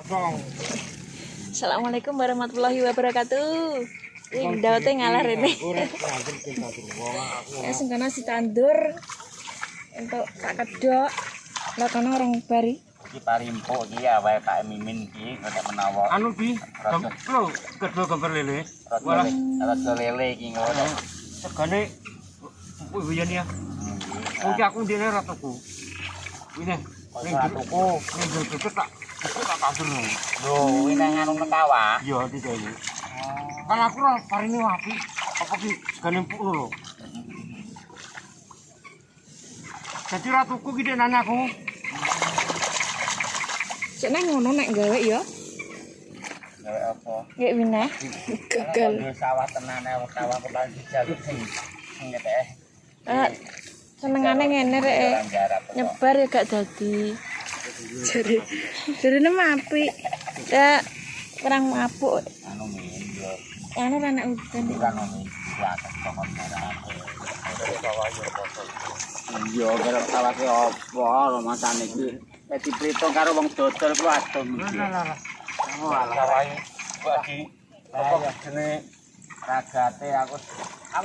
Assalamualaikum warahmatullahi wabarakatuh. Ini daute ngalah rene. Ya sengkana si tandur untuk tak kedok. Lah kono orang bari. Iki parimpo iki ya wae Pak Mimin iki kok menawa. Anu Bi, lho kedua gambar lele. Rada lele iki ngono. Segane wiyen ya. Mungkin aku ndene ra tuku. Ini ning tuku. Ning deket tak kabur. Lho, kuwi nang anu Mekawa. Iya, iki iki. Kan aku ra paringe wapi. Apa ki segane empuk lho. Jadi ra tuku ki nang aku. Cek nang ngono nek gawe ya. Gawe apa? Nggih wineh. Gagal. Sawah tenan sawah kepala dijaluk sing ketek. Senengane ngene rek. Nyebar ya gak dadi. Jarine apik. Ya kurang mabuk. Anu min yo. Anu anak udan. Kan ono iki akan pokok merah. Iya, karo sawake apa lho masane iki. Dadi pritung karo wong dodol ku adem iki. Oh, sawahe bagi apa jenenge ragate aku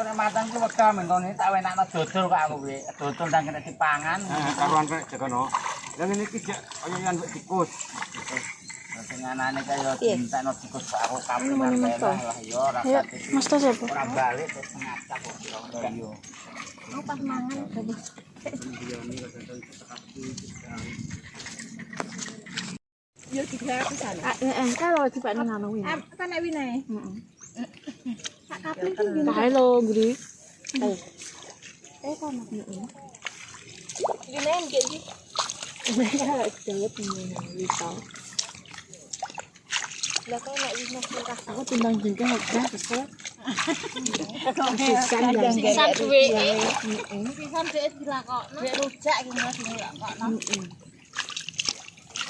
nek matang ki wegah mentone tak wenakno dodol kok aku kuwi. Dodol nang kene dipangan. Karuan rek jagono. Lah ngene iki jak kaya yen tikus. Sing anane kaya dintekno tikus kok aku kapan lah ya rasane. Mas tos apa? Ora balik terus ngacak kok yo. Mau pas mangan tadi. Yo tiga pisan. Kalau di Pak Nano win. Kan nek wine. Heeh. Sak kape iki. Kae lho, Gri. Kono. Heeh. Gine nggih iki. Mereka jawab ini bisa. Lah kok nek wis nikah aku timbang jengkel udah kesel. Pisan duwe. Pisan duwe dilakokno. Duwe rujak iki Mas dilakokno.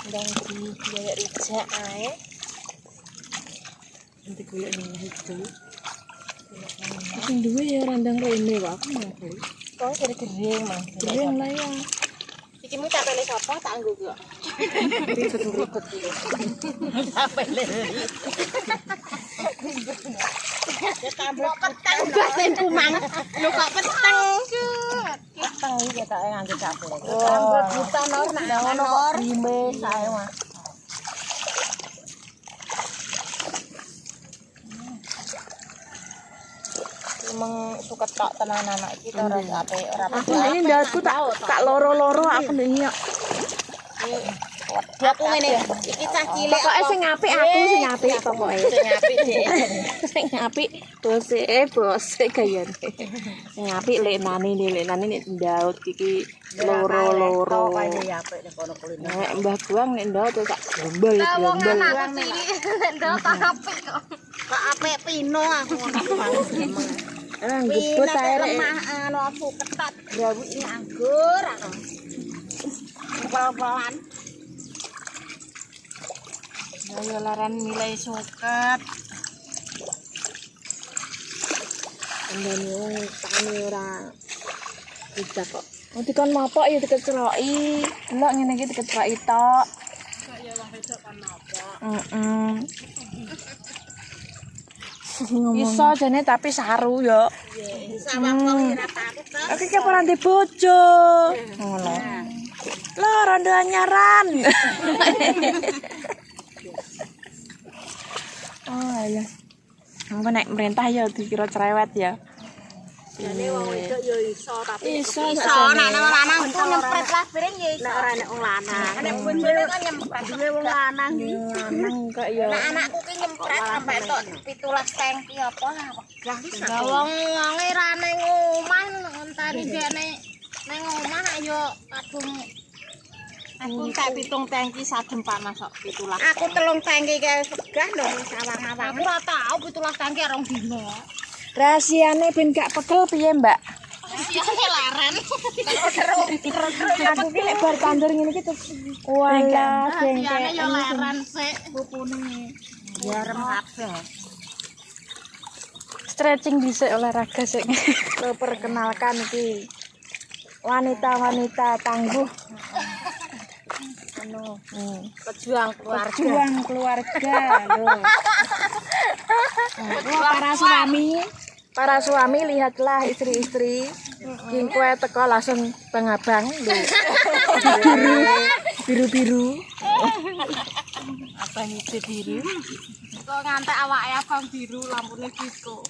Ndang golek rujak ae. Nanti golek nang itu. Sing duwe ya randang rene kok aku mau beli. Kok gering Mas. Gering lah ya. Iki mu tak pele sapa tak nggo kok. Ribet-ribet iki. Tak pele. Ya tambah peteng baten kumang. Lho kok peteng. Peteng iki tak nganggo capek. Tambah buta nor nak ngono kok rime sae mah. Emang suka tak tenan anak iki ora apik ora apik. Ini ndasku tak loro-loro aku ndek. Aku ngene iki cah cilik pokoke sing apik aku sing apik pokoke sing apik Dik. Sing apik bose gayane. Sing apik leknane nek ndaut iki loro-loro. Kaya apik nek kono kuliner. Nek Mbah Buang nek ndaut tak gombal. Ndaut apik kok. Kok apik pino aku ngono. Ngebut ae lemah anu aku ketat grawuki anggur aku. Pel-pelan. Ayo laran milih suket. Ndane wong tane ora bisa kok. Dikon mapok ya dikeceroki. Delok ngene iki dikeceroki tok. Kok ya wong wedok kan mapok. Iso jane tapi saru yo. Sawah kok ora takut. Iki kok ora ndek bojo. Ngono. Lho rondo anyaran. Oh iya. Engko nek merintah ya dikira cerewet ya. Jane wong wedok ya iso tapi iso nek lanang nyempret lah bareng ya iso. Nek ora nek wong lanang. Nek bojone kan nyempret duwe wong lanang iki. Lanang kok ya. Nek anakku ki nyempret sampai tok 17 tangki apa wegah wis. Lah wong-wonge ra ning omah ngenteni dene ning omah ayo kadung aku tak 7 tangki sagem panas kok 17. Aku 3 tangki kae wegah lho sawang-awang. Aku ora tau 17 tangki rong dino. Rahasiane ben gak pegel piye, Mbak? Rahasiane laren. Aku ki nek bar tandur ngene iki terus walah jengkel. Ya laren sik pupune. Ya rem kabeh. Stretching dhisik olahraga sik. Perkenalkan iki wanita-wanita tangguh. Pejuang keluarga. Pejuang keluarga loh. Para suami lihatlah istri-istri. King kue teko langsung pengabang lho. Biru-biru. Abang itu biru. Kok ngantek awake abang biru lampune disco.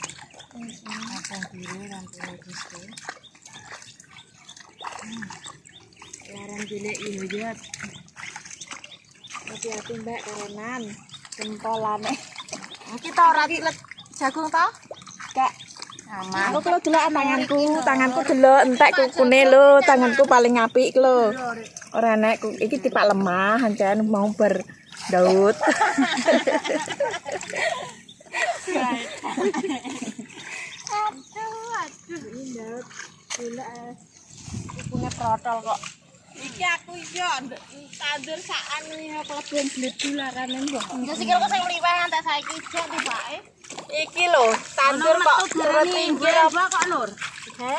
Abang biru lampune disco. Larang cilik yuyut. Hati-hati Mbak karenan jempolane. Kita ora cilet jagung to? Kak, Aman. aku kalau delok tanganku delok entek kukune lho, tanganku paling apik lho. Ora nek iki tipak lemah ancen mau berdaut. Aduh, indah. Gila. Punya protol kok. Iki aku iya tandur sakan ya kelebihan bledu larane kok. Ya sikilku sing mliweh ngantek saiki jek tibake. Iki lho, tandur kok turun pinggir apa kok Nur? He?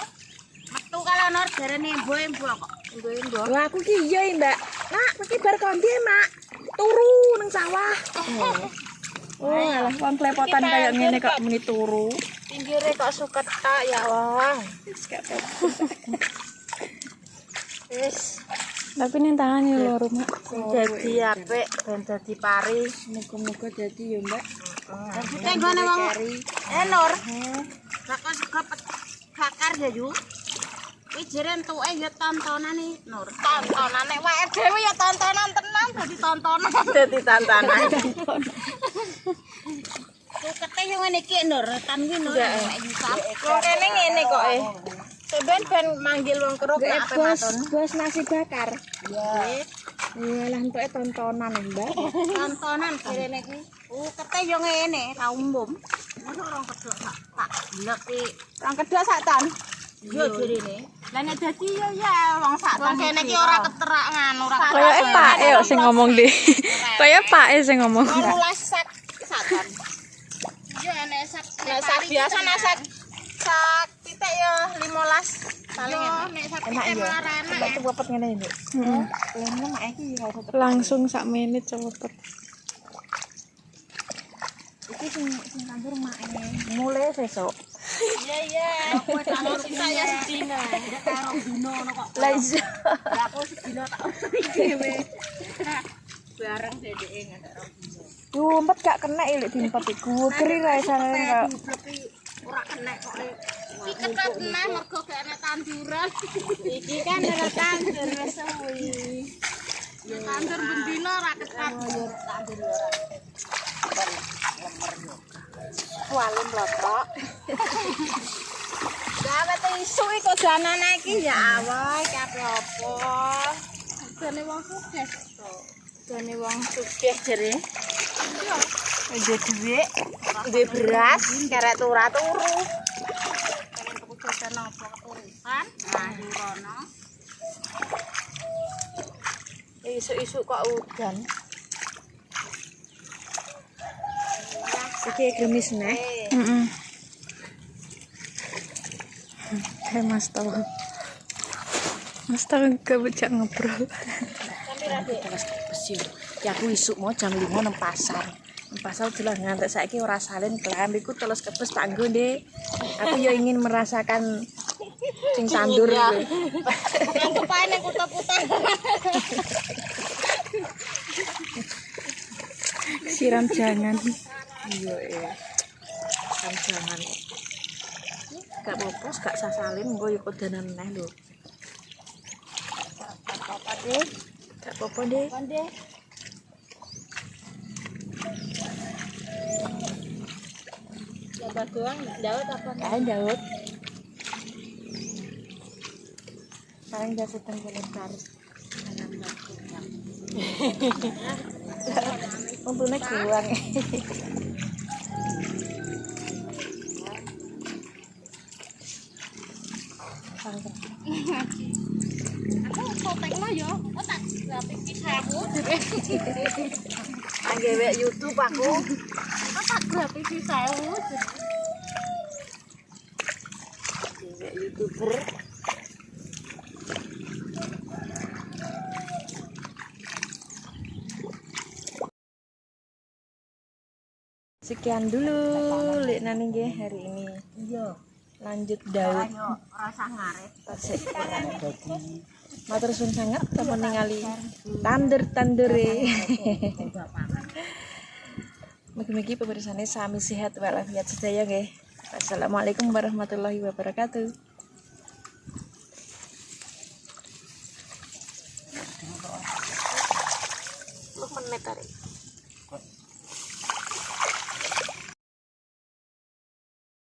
Metu kalau Nur jarene embo-embo kok. Embo-embo. Wah, aku ki iya, Mbak. Nak, iki bar kondi, Mak. Turu nang sawah. Oh, alah kon klepotan kaya ngene kok muni turu. Pinggire kok suket tak ya wong. Wis gak apa-apa. Wis Tapi ning tangan yo loro, Mak. dadi apik ben dadi pari. Muga-muga dadi yo, Mbak. Tenggone wong. Nur. Lah kok sego bakar ya yu. Kuwi jere entuke ya tontonane Nur. Tontonane wae dhewe ya tontonan tenan dadi tontonan. Dadi tontonan. Sukete yo ngene iki Nur, tan kuwi Nur. Wong kene ngene kok e. Ben manggil wong keruk nek ape maton. Bos nasi bakar. Iya. Iya lah entuke tontonan, Mbak. Tontonan kene iki. Kete yo ngene, ra umum. Mosok rong kedok tak blek iki. Rong kedok sak ton. Yo jerene. Lah nek dadi yo ya wong sak ton kene iki ora keterak nganu ora. Kayak Pak yo sing ngomong di. Kayak Pak sing ngomong. 18 sak ton. Yo nek sak biasa nek sak titik yo 15 paling enak yo. Mbak cepet ngene iki. Heeh. Langsung sak menit cepet. Iki sing tandur make mulai sesuk. Iya. Aku tandur saya sedina. Ndak karo dino ngono kok. Lah iya. Lah aku sedina tak dhewe. Bareng dedeke ngantek rong dino. Diumpet gak kena lek diumpet iku. Geri ra isane kok. Ora kena kok. Iki ketep nah mergo gak ana tanduran. Iki kan ora tandur wis suwi. Ya tandur bendina ora ketat. Tandur ora. Walem lotok. Gawe isu iku janane iki ya Allah, iki ape apa? Jane wong sugih to. Jane wong sugih jere. Iya. Ndek dhuwit, ndek beras, kerek turu. Pengen tuku jajan apa keturusan? Nah, rono. Isu-isu kok udan. Iki gemis neh. Heeh. Kayak Mas tahu. Mas tahu gak becak ngobrol. Ya aku isuk mau jam 5 nang pasar. Nang pasar jelas ngantek saiki ora salin klambiku terus kebes tak nggo, Dek. Aku ya ingin merasakan sing tandur iki. Yang kepae nek kutah-kutah. Siram jangan. Iya ya. Siram jangan. Gak apa-apa, gak sasalin engko yo kodanan neh lho. Apa deh? Gak apa-apa, Dek. Konde. Coba doang Daud apa? Kae Daud. Paling jasa tenggelam untune guang. Aku fotekno yo, kok tak gratis pisamu. Anggewe YouTube aku. Kok tak gratis pisamu. Anggewe YouTuber. Sekian dulu Lek Nani nggih hari ini. Iya. Lanjut Daud. Rasa ngaret. Tasik. Matur suwun sanget sampun ningali tandur-tandure. Mugi-mugi pemirsane sami sehat walafiat sedaya nggih. Assalamualaikum warahmatullahi wabarakatuh. Lu menit tadi.